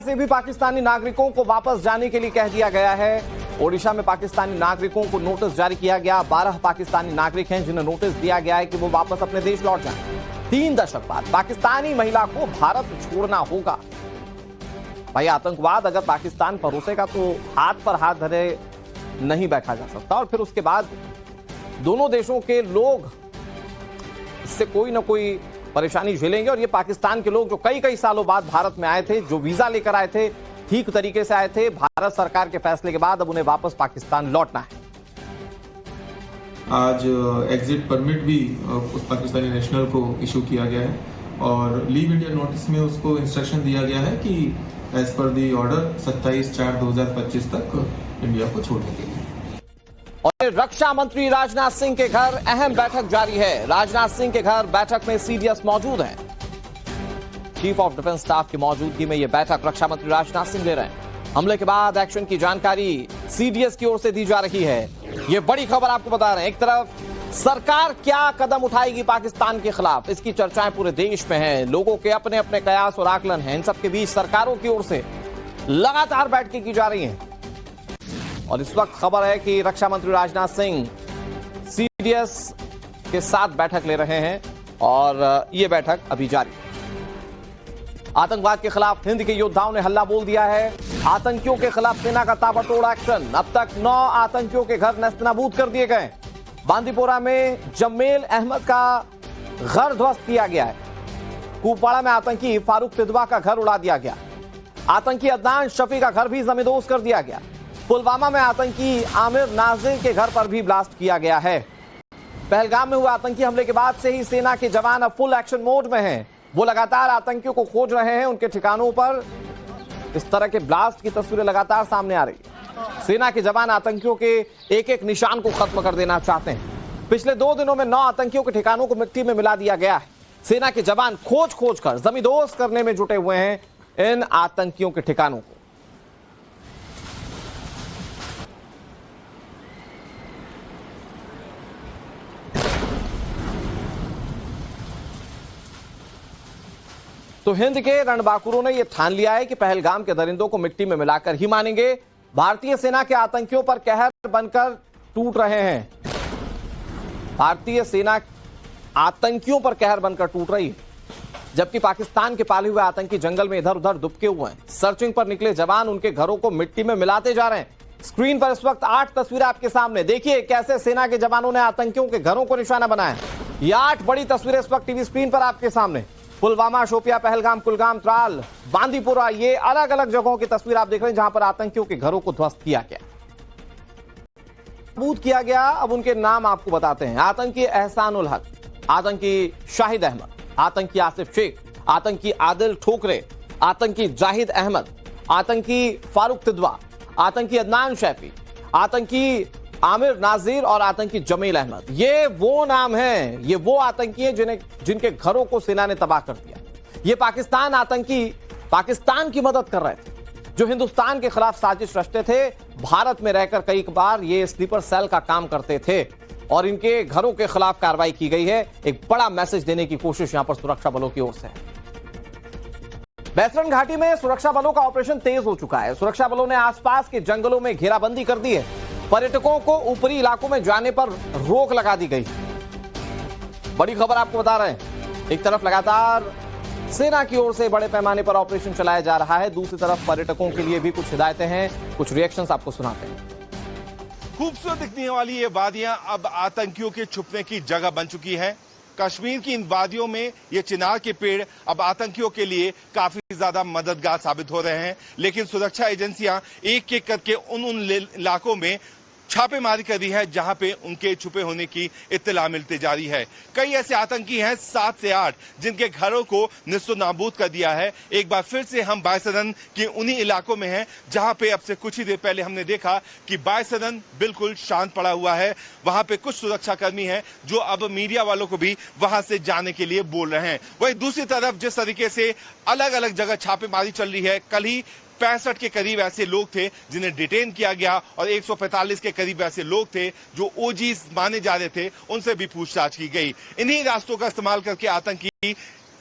से भी पाकिस्तानी नागरिकों को वापस जाने के लिए कह दिया गया है। ओडिशा में पाकिस्तानी नागरिकों को नोटिस जारी किया गया। 12 पाकिस्तानी नागरिक हैं जिन्हें नोटिस दिया गया है कि वो वापस अपने देश लौट जाएं। 3 दशक बाद पाकिस्तानी महिला को भारत छोड़ना होगा। भाई, आतंकवाद अगर पाकिस्तान परोसेगा तो हाथ पर हाथ धरे नहीं बैठा जा सकता, और फिर उसके बाद दोनों देशों के लोग इससे कोई ना कोई परेशानी झेलेंगे। और ये पाकिस्तान के लोग जो कई सालों बाद भारत में आए थे, जो वीजा लेकर आए थे, ठीक तरीके से आए थे, भारत सरकार के फैसले के बाद अब उन्हें वापस पाकिस्तान लौटना है। आज एग्जिट परमिट भी उस पाकिस्तानी नेशनल को इशू किया गया है और लीव इंडिया नोटिस में उसको इंस्ट्रक्शन दिया गया है कि एज पर दी ऑर्डर 27/4/2025 तक इंडिया को छोड़ने के लिए। और रक्षा मंत्री राजनाथ सिंह के घर अहम बैठक जारी है। राजनाथ सिंह के घर बैठक में सीडीएस मौजूद हैं। चीफ ऑफ डिफेंस स्टाफ की मौजूदगी में यह बैठक रक्षा मंत्री राजनाथ सिंह ले रहे हैं। हमले के बाद एक्शन की जानकारी सीडीएस की ओर से दी जा रही है। यह बड़ी खबर आपको बता रहे हैं। एक तरफ सरकार क्या कदम उठाएगी पाकिस्तान के खिलाफ, इसकी चर्चाएं पूरे देश में हैं। लोगों के अपने अपने कयास और आकलन हैं। इन सबके बीच सरकारों की ओर से लगातार बैठकें की जा रही हैं। और इस वक्त खबर है कि रक्षा मंत्री राजनाथ सिंह सीडीएस के साथ बैठक ले रहे हैं और यह बैठक अभी जारी। आतंकवाद के खिलाफ हिंद के योद्धाओं ने हल्ला बोल दिया है। आतंकियों के खिलाफ सेना का ताबड़तोड़ एक्शन। अब तक 9 आतंकियों के घर नेस्तनाबूद कर दिए गए। बांदीपोरा में जमेल अहमद का घर ध्वस्त किया गया है। कुपवाड़ा में आतंकी फारूक तिदवा का घर उड़ा दिया गया। आतंकी अदनान शफी का घर भी जमींदोज कर दिया गया। पुलवामा में आतंकी आमिर नाजिर के घर पर भी ब्लास्ट किया गया है। पहलगाम में हुए आतंकी हमले के बाद से ही सेना के जवान अब फुल एक्शन मोड में हैं। वो लगातार आतंकियों को खोज रहे हैं। उनके ठिकानों पर इस तरह के ब्लास्ट की तस्वीरें लगातार सामने आ रही है। सेना के जवान आतंकियों के एक निशान को खत्म कर देना चाहते हैं। पिछले 2 दिनों में 9 आतंकियों के ठिकानों को मिट्टी में मिला दिया गया है। सेना के जवान खोज कर जमींदोज करने में जुटे हुए हैं इन आतंकियों के ठिकानों को। तो हिंद के रणबांकुरों ने यह ठान लिया है कि पहलगाम के दरिंदों को मिट्टी में मिलाकर ही मानेंगे। भारतीय सेना के आतंकियों पर कहर बनकर टूट रहे हैं। भारतीय सेना आतंकियों पर कहर बनकर टूट रही है, जबकि पाकिस्तान के पाले हुए आतंकी जंगल में इधर उधर दुबके हुए हैं। सर्चिंग पर निकले जवान उनके घरों को मिट्टी में मिलाते जा रहे हैं। स्क्रीन पर इस वक्त 8 तस्वीरें आपके सामने। देखिए कैसे सेना के जवानों ने आतंकियों के घरों को निशाना बनाया। ये 8 बड़ी तस्वीरें इस वक्त टीवी स्क्रीन पर आपके सामने। पुलवामा, शोपिया, पहलगाम, कुलगाम, त्राल, बांदीपुरा, ये अलग अलग जगहों की तस्वीर आप देख रहे हैं जहां पर आतंकियों के घरों को ध्वस्त किया गया, नाबूद किया गया। अब उनके नाम आपको बताते हैं। आतंकी एहसानुल हक, आतंकी शाहिद अहमद, आतंकी आसिफ शेख, आतंकी आदिल ठोकरे, आतंकी जाहिद अहमद, आतंकी फारूक तिदवा, आतंकी अदनान शैफी, आतंकी आमिर नाजिर और आतंकी जमील अहमद। ये वो नाम हैं, ये वो आतंकी हैं जिनके घरों को सेना ने तबाह कर दिया। ये पाकिस्तान आतंकी पाकिस्तान की मदद कर रहे थे, जो हिंदुस्तान के खिलाफ साजिश रचते थे। भारत में रहकर कई बार ये स्लीपर सेल का काम करते थे और इनके घरों के खिलाफ कार्रवाई की गई है। एक बड़ा मैसेज देने की कोशिश यहां पर सुरक्षा बलों की ओर से है। बैतरन घाटी में सुरक्षा बलों का ऑपरेशन तेज हो चुका है। सुरक्षा बलों ने आसपास के जंगलों में घेराबंदी कर दी है। पर्यटकों को ऊपरी इलाकों में जाने पर रोक लगा दी गई। बड़ी खबर आपको बता रहे हैं। एक तरफ लगातार सेना की ओर से बड़े पैमाने पर ऑपरेशन चलाया जा रहा है, दूसरी तरफ पर्यटकों के लिए भी कुछ हिदायतें हैं। कुछ रिएक्शंस आपको सुनाते हैं। खूबसूरत दिखने वाली ये वादियां अब आतंकियों के छुपने की जगह बन चुकी है। कश्मीर की इन वादियों में ये चिनार के पेड़ अब आतंकियों के लिए काफी ज्यादा मददगार साबित हो रहे हैं। लेकिन सुरक्षा एजेंसियां एक एक करके उन इलाकों में छापेमारी कर रही है जहां पे उनके छुपे होने की इत्तला मिलती जा रही है। कई ऐसे आतंकी हैं 7 से 8 जिनके घरों को निस्तो नाबूद कर दिया है। एक बार फिर से हम बायसदन के उन्हीं इलाकों में हैं जहां पे अब से कुछ ही देर पहले हमने देखा कि बायसदन बिल्कुल शांत पड़ा हुआ है। वहां पे कुछ सुरक्षाकर्मी हैं जो अब मीडिया वालों को भी वहां से जाने के लिए बोल रहे हैं। वहीं दूसरी तरफ जिस तरीके से अलग अलग जगह छापेमारी चल रही है, कल ही 65 के करीब ऐसे लोग थे जिन्हें डिटेन किया गया और 145 के करीब ऐसे लोग थे जो ओजीज माने जा रहे थे, उनसे भी पूछताछ की गई। इन्हीं रास्तों का इस्तेमाल करके आतंकी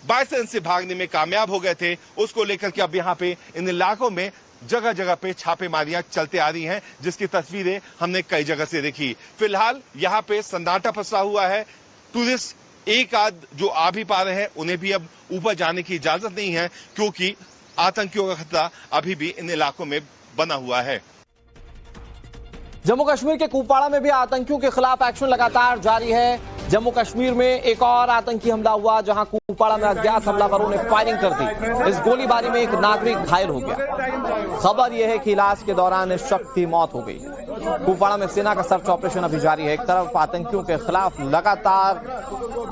बाइसन से भागने में कामयाब हो गए थे, उसको लेकर के अब यहाँ पे इन इलाकों में जगह जगह पे छापेमारियां चलते आ रही हैं, जिसकी तस्वीरें हमने कई जगह से देखी। फिलहाल यहाँ पे सन्नाटा पसरा हुआ है। टूरिस्ट एक आध जो आ भी पा रहे हैं, उन्हें भी अब ऊपर जाने की इजाजत नहीं है, क्योंकि आतंकियों का खतरा अभी भी इन इलाकों में बना हुआ है। जम्मू कश्मीर के कुपवाड़ा में भी आतंकियों के खिलाफ एक्शन लगातार जारी है। जम्मू कश्मीर में एक और आतंकी हमला हुआ, जहां कुपवाड़ा में अज्ञात हमलावरों ने फायरिंग कर दी। इस गोलीबारी में एक नागरिक घायल हो गया। खबर यह है कि इलाज के दौरान इस शख्स की मौत हो गई। कुपवाड़ा में सेना का सर्च ऑपरेशन अभी जारी है। एक तरफ आतंकियों के खिलाफ लगातार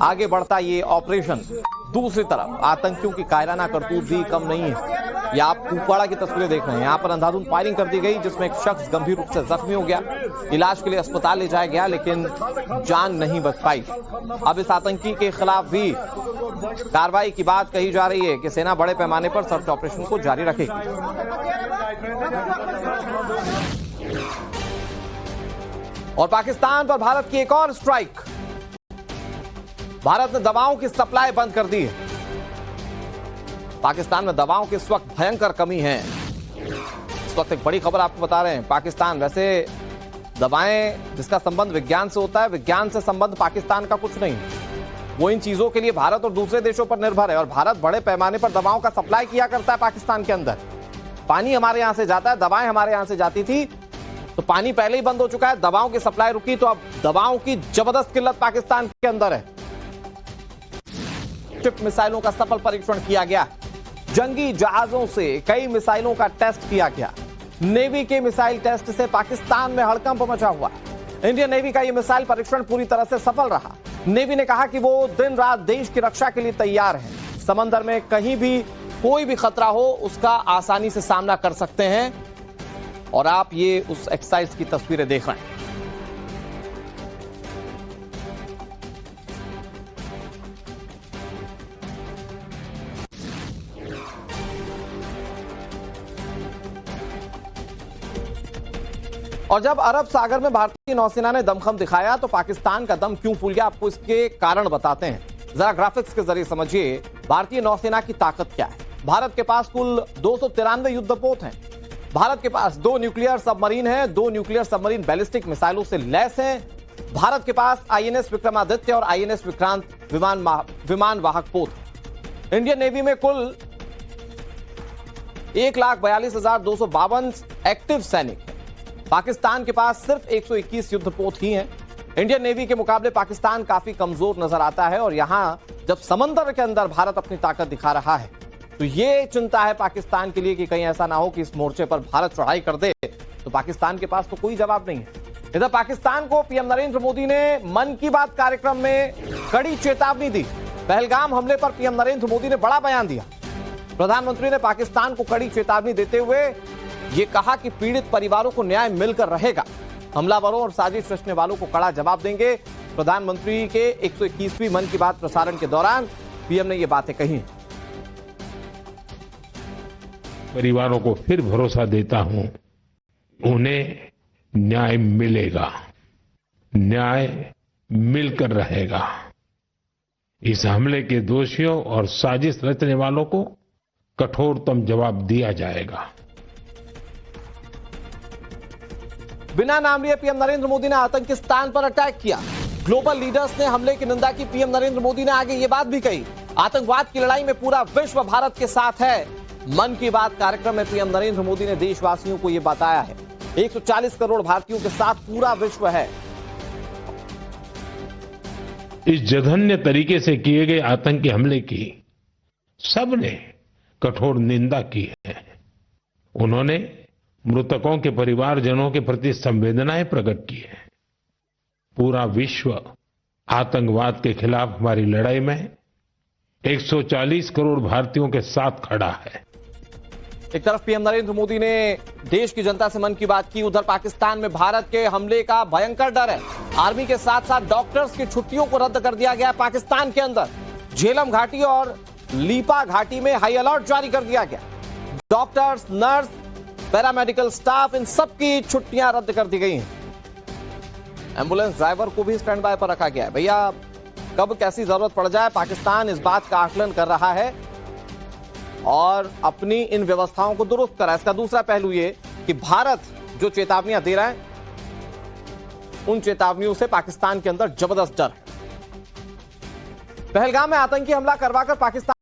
आगे बढ़ता ये ऑपरेशन, दूसरी तरफ आतंकियों की कायराना करतूत भी कम नहीं है। ये आप कुपवाड़ा की तस्वीरें देख रहे हैं। यहाँ पर अंधाधुंध फायरिंग कर दी गई, जिसमें एक शख्स गंभीर रूप से जख्मी हो गया। इलाज के लिए अस्पताल ले जाया गया, लेकिन जान नहीं बच पाई। अब इस आतंकी के खिलाफ भी कार्रवाई की बात कही जा रही है कि सेना बड़े पैमाने पर सर्च ऑपरेशन को जारी रखेगी। और पाकिस्तान पर भारत की एक और स्ट्राइक। भारत ने दवाओं की सप्लाई बंद कर दी है। पाकिस्तान में दवाओं की इस वक्त भयंकर कमी है। इस वक्त एक बड़ी खबर आपको बता रहे हैं। पाकिस्तान, वैसे दवाएं जिसका संबंध विज्ञान से होता है, विज्ञान से संबंध पाकिस्तान का कुछ नहीं। वो इन चीजों के लिए भारत और दूसरे देशों पर निर्भर है, और भारत बड़े पैमाने पर दवाओं का सप्लाई किया करता है पाकिस्तान के अंदर। पानी हमारे यहां से जाता है, दवाएं हमारे यहां से जाती थी, तो पानी पहले ही बंद हो चुका है, दवाओं की सप्लाई रुकी, तो अब दवाओं की जबरदस्त किल्लत पाकिस्तान के अंदर है। चिप मिसाइलों का सफल परीक्षण किया गया। जंगी जहाजों से कई मिसाइलों का टेस्ट किया गया। नेवी के मिसाइल टेस्ट से पाकिस्तान में हड़कंप मचा हुआ। इंडियन नेवी का यह मिसाइल परीक्षण पूरी तरह से सफल रहा। नेवी ने कहा कि वो दिन रात देश की रक्षा के लिए तैयार है। समंदर में कहीं भी कोई भी खतरा हो, उसका आसानी से सामना कर सकते हैं। और आप ये उस एक्सरसाइज की तस्वीरें देख रहे हैं। और जब अरब सागर में भारतीय नौसेना ने दमखम दिखाया, तो पाकिस्तान का दम क्यों फूल गया, आपको इसके कारण बताते हैं। जरा ग्राफिक्स के जरिए समझिए भारतीय नौसेना की ताकत क्या है। भारत के पास कुल 293 युद्धपोत हैं। भारत के पास 2 न्यूक्लियर सबमरीन हैं, 2 न्यूक्लियर सबमरीन बैलिस्टिक मिसाइलों से लैस हैं। भारत के पास आईएनएस विक्रमादित्य और आईएनएस विक्रांत विमान वाहक पोत। इंडियन नेवी में कुल 1,42,252 एक्टिव सैनिक हैं। पाकिस्तान के पास सिर्फ 121 युद्धपोत ही हैं। इंडियन नेवी के मुकाबले पाकिस्तान काफी कमजोर नजर आता है, और यहां जब समंदर के अंदर भारत अपनी ताकत दिखा रहा है, तो ये चिंता है पाकिस्तान के लिए कि कहीं ऐसा ना हो कि इस मोर्चे पर भारत चढ़ाई कर दे, तो पाकिस्तान के पास तो कोई जवाब नहीं है। इधर पाकिस्तान को पीएम नरेंद्र मोदी ने मन की बात कार्यक्रम में कड़ी चेतावनी दी। पहलगाम हमले पर पीएम नरेंद्र मोदी ने बड़ा बयान दिया। प्रधानमंत्री ने पाकिस्तान को कड़ी चेतावनी देते हुए ये कहा कि पीड़ित परिवारों को न्याय मिलकर रहेगा। हमलावरों और साजिश रचने वालों को कड़ा जवाब देंगे। प्रधानमंत्री के 121वीं मन की बात प्रसारण के दौरान पीएम ने ये बातें कही। परिवारों को फिर भरोसा देता हूं, उन्हें न्याय मिलेगा, न्याय मिलकर रहेगा। इस हमले के दोषियों और साजिश रचने वालों को कठोरतम जवाब दिया जाएगा। बिना नाम लिए पीएम नरेंद्र मोदी ने आतंकिस्तान पर अटैक किया। ग्लोबल लीडर्स ने हमले की निंदा की। पीएम नरेंद्र मोदी ने आगे ये बात भी कही, आतंकवाद की लड़ाई में पूरा विश्व भारत के साथ है। मन की बात कार्यक्रम में पीएम नरेंद्र मोदी ने देशवासियों को यह बताया है, 140 करोड़ भारतीयों के साथ पूरा विश्व है। इस जघन्य तरीके से किए गए आतंकी हमले की सबने कठोर निंदा की है। उन्होंने मृतकों के परिवारजनों के प्रति संवेदनाएं प्रकट की है। पूरा विश्व आतंकवाद के खिलाफ हमारी लड़ाई में 140 करोड़ भारतीयों के साथ खड़ा है। एक तरफ पीएम नरेंद्र मोदी ने देश की जनता से मन की बात की, उधर पाकिस्तान में भारत के हमले का भयंकर डर है। आर्मी के साथ साथ डॉक्टर्स की छुट्टियों को रद्द कर दिया गया पाकिस्तान के अंदर। झेलम घाटी और लीपा घाटी में हाई अलर्ट जारी कर दिया गया। डॉक्टर्स, नर्स, पैरामेडिकल स्टाफ, इन सबकी छुट्टियां रद्द कर दी गई हैं। एम्बुलेंस ड्राइवर को भी स्टैंड बाय पर रखा गया है। भैया कब कैसी जरूरत पड़ जाए, पाकिस्तान इस बात का आकलन कर रहा है और अपनी इन व्यवस्थाओं को दुरुस्त करा। इसका दूसरा पहलू ये कि भारत जो चेतावनियां दे रहा है, उन चेतावनियों से पाकिस्तान के अंदर जबरदस्त डर है। पहलगाम में आतंकी हमला करवाकर पाकिस्तान